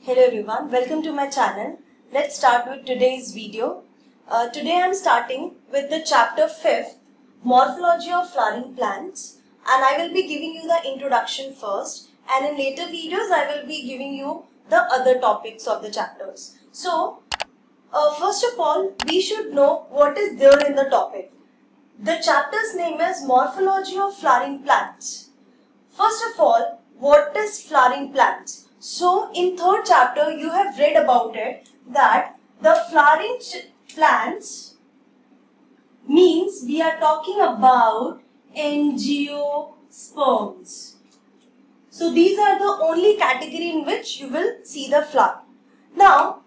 Hello everyone, welcome to my channel. Let's start with today's video. Today I am starting with the chapter 5th, Morphology of Flowering Plants, and I will be giving you the introduction first, and in later videos I will be giving you the other topics of the chapters. So, first of all, we should know what is there in the topic. The chapter's name is Morphology of Flowering Plants. First of all, what is flowering plants? So, in third chapter, you have read about it that the flowering plants means we are talking about angiosperms. So, these are the only category in which you will see the flower. Now,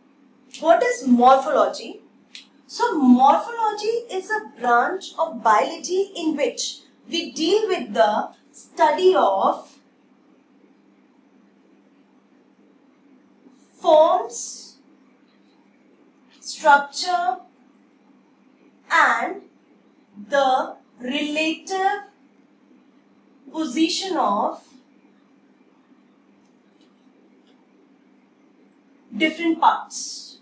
what is morphology? So, morphology is a branch of biology in which we deal with the study of forms, structure and the relative position of different parts.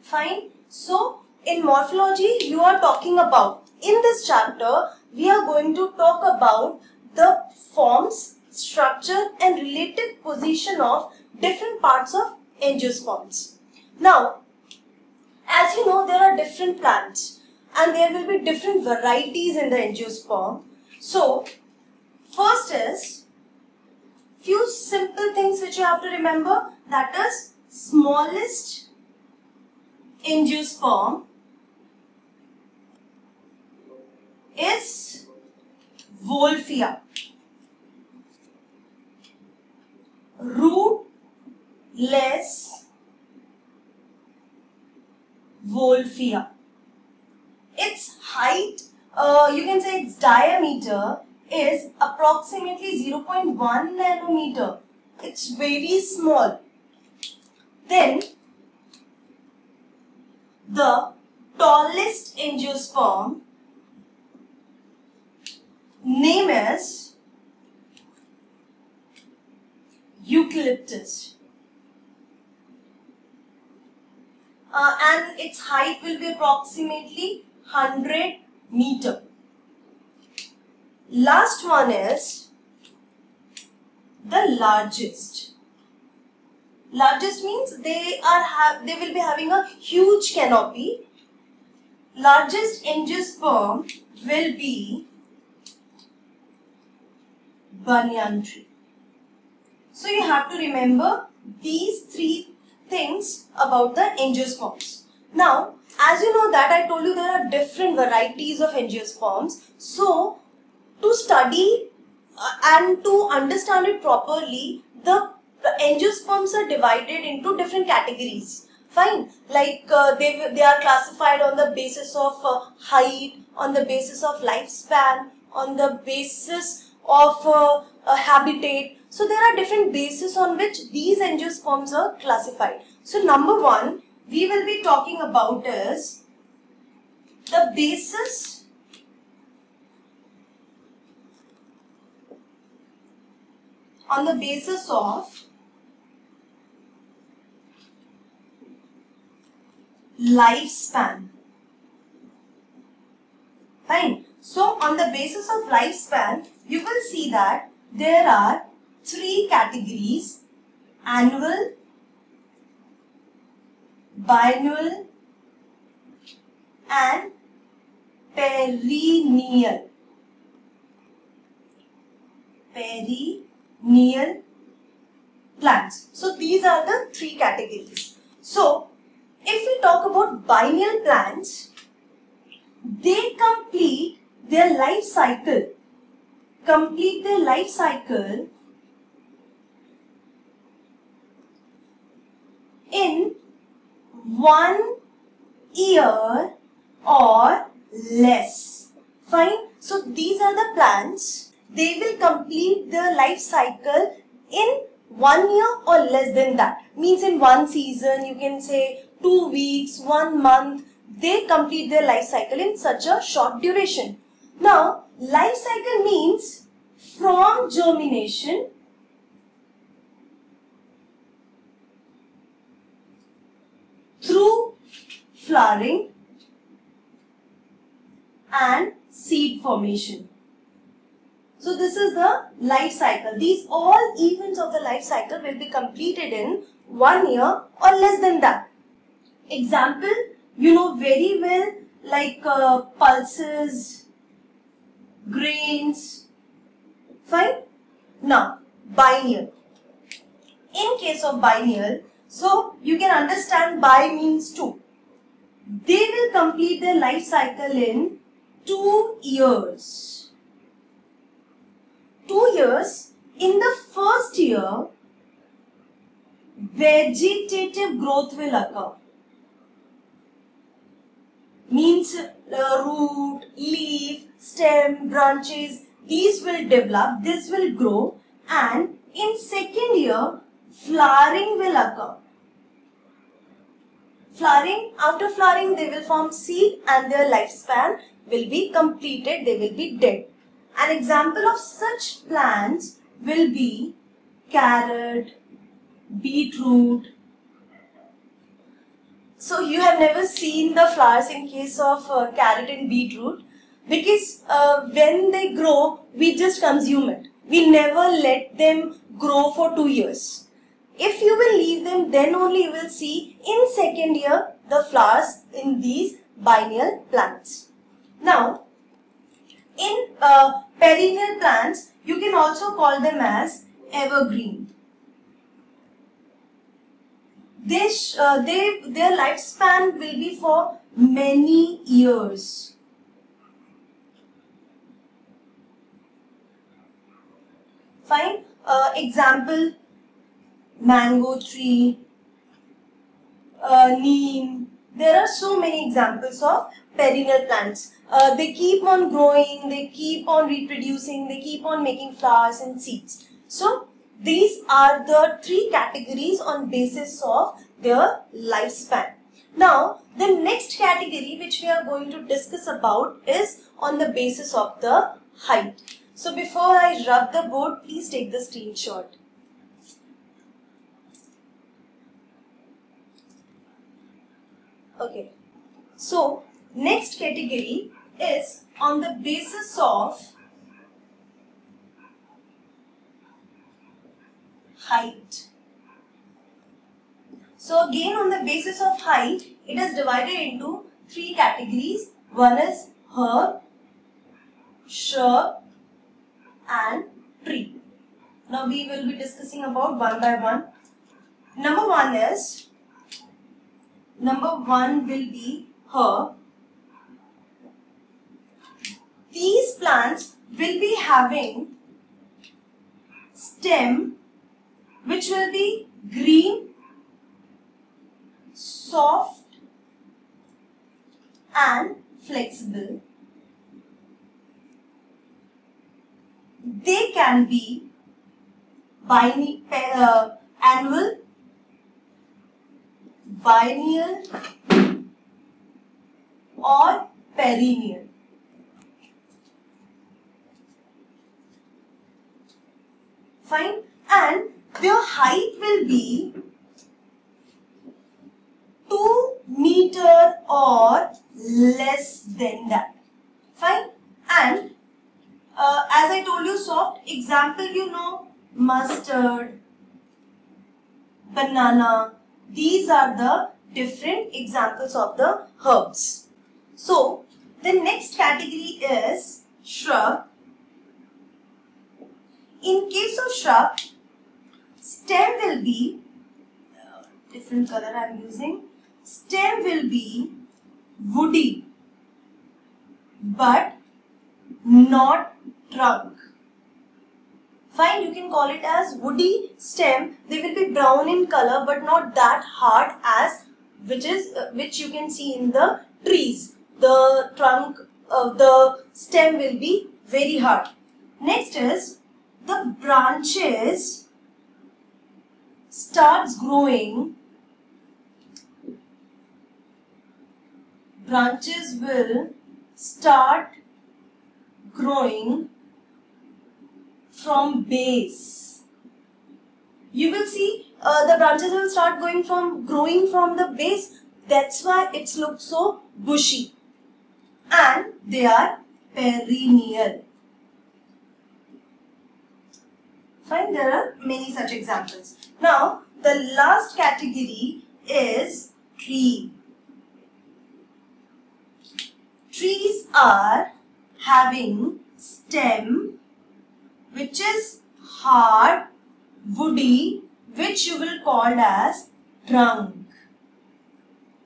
Fine. So, in morphology, you are talking about, in this chapter, we are going to talk about the forms, structure and relative position of different parts of angiosperms. Now, as you know, there are different plants and there will be different varieties in the angiosperm. So, first is few simple things which you have to remember, that is smallest angiosperm is Wolffia. Rootless Wolffia. Its height, you can say its diameter is approximately 0.1 nanometer. It's very small. Then, the tallest angiosperm name is Eucalyptus, and its height will be approximately 100 meter. Last one is the largest. Largest means they will be having a huge canopy. Largest angiosperm will be banyan tree. So you have to remember these three things about the angiosperms. Now, as you know that I told you there are different varieties of angiosperms. So, to study and to understand it properly, the angiosperms are divided into different categories. Fine, like they are classified on the basis of height, on the basis of lifespan, on the basis of habitat. So there are different bases on which these angiosperms are classified. So number one we will be talking about is the basis on the basis of lifespan. Fine. So on the basis of lifespan, you will see that there are three categories: annual, biennial and perennial. Perennial plants. So these are the three categories. So if we talk about biennial plants, they complete their life cycle in 1 year or less. Fine. So these are the plants. They will complete their life cycle in 1 year or less than that. Means in one season, you can say 2 weeks, 1 month. They complete their life cycle in such a short duration. Now, life cycle means from germination flowering and seed formation. So this is the life cycle. These all events of the life cycle will be completed in 1 year or less than that. Example, you know very well, like pulses, grains. Fine. Now, biennial. In case of biennial, so you can understand bi means 2. They will complete their life cycle in 2 years. 2 years. In the first year, vegetative growth will occur. Means root, leaf, stem, branches, these will develop, this will grow, and in second year, flowering will occur. Flowering, after flowering they will form seed and their lifespan will be completed, they will be dead. An example of such plants will be carrot, beetroot. So you have never seen the flowers in case of carrot and beetroot, because when they grow, we just consume it. We never let them grow for 2 years. If you will leave them, then only you will see in second year the flowers in these biennial plants. Now, in perennial plants, you can also call them as evergreen. Their lifespan will be for many years. Fine. Example, mango tree, neem. There are so many examples of perennial plants. They keep on growing, they keep on reproducing, they keep on making flowers and seeds. So, these are the 3 categories on basis of their lifespan. Now, the next category which we are going to discuss about is on the basis of the height. So, before I rub the board, please take the screenshot. Okay. So, next category is on the basis of height. So again, on the basis of height, it is divided into 3 categories. One is herb, shrub and tree. Now we will be discussing about one by one. Number one will be herb. These plants will be having stem which will be green, soft and flexible. They can be annual, biennial or perennial. Fine. And their height will be 2 meters or less than that. Fine. And as I told you, soft, example, you know, mustard, banana. These are the different examples of the herbs. So, the next category is shrub. In case of shrub, stem will be, different color I am using, stem will be woody but not trunk. Fine, you can call it as woody stem. They will be brown in color but not that hard as which you can see in the trees. The trunk of the stem will be very hard. Next is the branches starts growing. Branches will start growing from base. You will see the branches will start growing from the base. That's why it's look so bushy. And they are perennial. Fine, there are many such examples. Now, the last category is tree. Trees are having stem which is hard, woody, which you will call as trunk.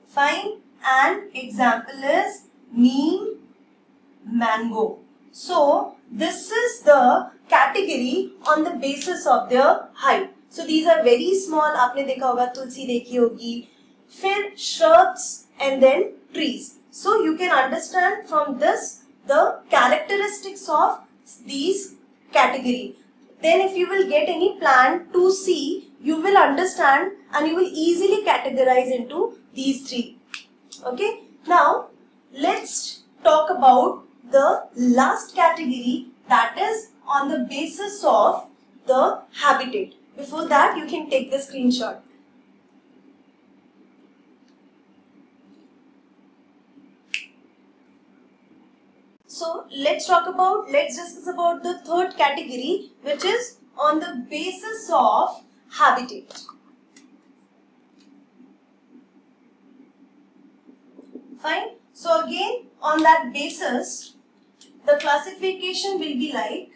Fine, an example is neem, mango. So, this is the category on the basis of their height. So, these are very small. आपने देखा होगा, तुलसी देखी होगी, फिर shrubs and then trees. So, you can understand from this the characteristics of these category. Then if you will get any plant to see, you will understand and you will easily categorize into these three. Okay. Now, let's talk about the last category, that is on the basis of the habitat. Before that, you can take the screenshot. So let's discuss about the third category, which is on the basis of habitat. Fine. So again, on that basis, the classification will be like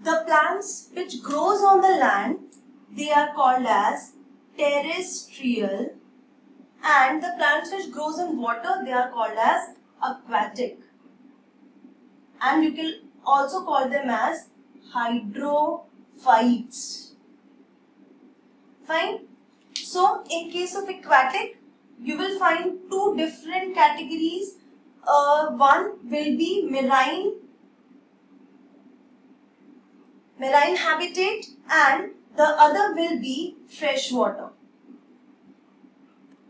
the plants which grows on the land, they are called as terrestrial, and the plants which grows in water, they are called as aquatic. And you can also call them as hydrophytes. Fine. So in case of aquatic, you will find two different categories. One will be marine habitat and the other will be freshwater.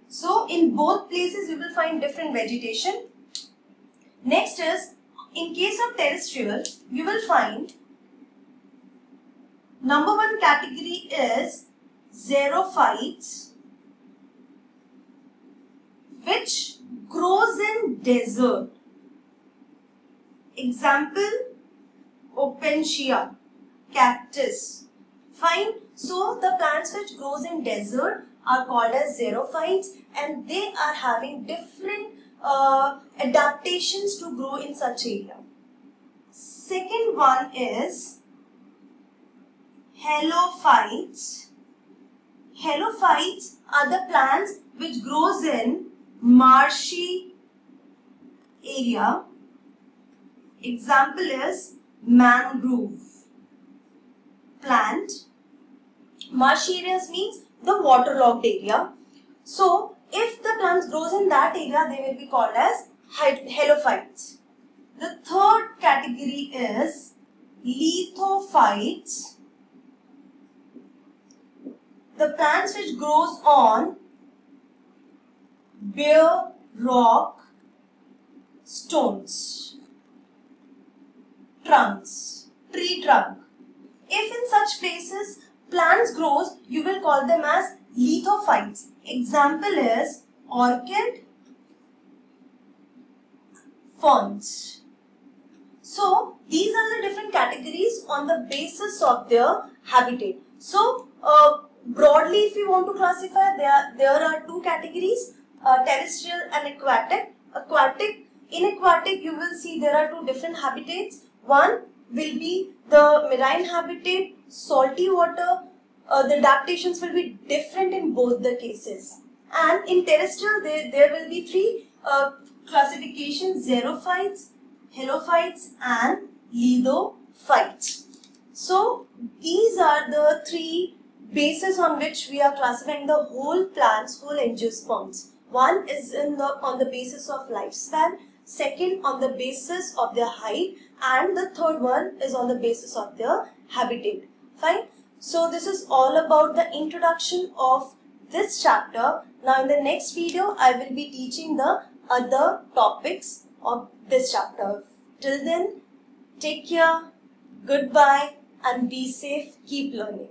So in both places you will find different vegetation. Next is, in case of terrestrial, you will find number one category is xerophytes, which grows in desert. Example, opuntia, cactus. Fine. So the plants which grows in desert are called as xerophytes, and they are having different adaptations to grow in such area. Second one is halophytes. Halophytes are the plants which grows in marshy area. Example is mangrove plant. Marshy areas means the waterlogged area. So if the plants grows in that area, they will be called as halophytes. The third category is lithophytes. The plants which grows on bare rock, stones, trunks, tree trunk. If in such places plants grows, you will call them as lithophytes. Example is orchid, ferns. So these are the different categories on the basis of their habitat. So broadly, if you want to classify, there are two categories, terrestrial and aquatic. In aquatic, you will see there are two different habitats. One will be the marine habitat, salty water. The adaptations will be different in both the cases. And in terrestrial, there will be three classifications: xerophytes, halophytes, and lithophytes. So these are the three bases on which we are classifying the whole plants, whole angiosperms. One is on the basis of lifespan, second on the basis of their height, and the third one is on the basis of their habitat. Fine. So this is all about the introduction of this chapter. Now in the next video, I will be teaching the other topics of this chapter. Till then, take care, goodbye, and be safe. Keep learning.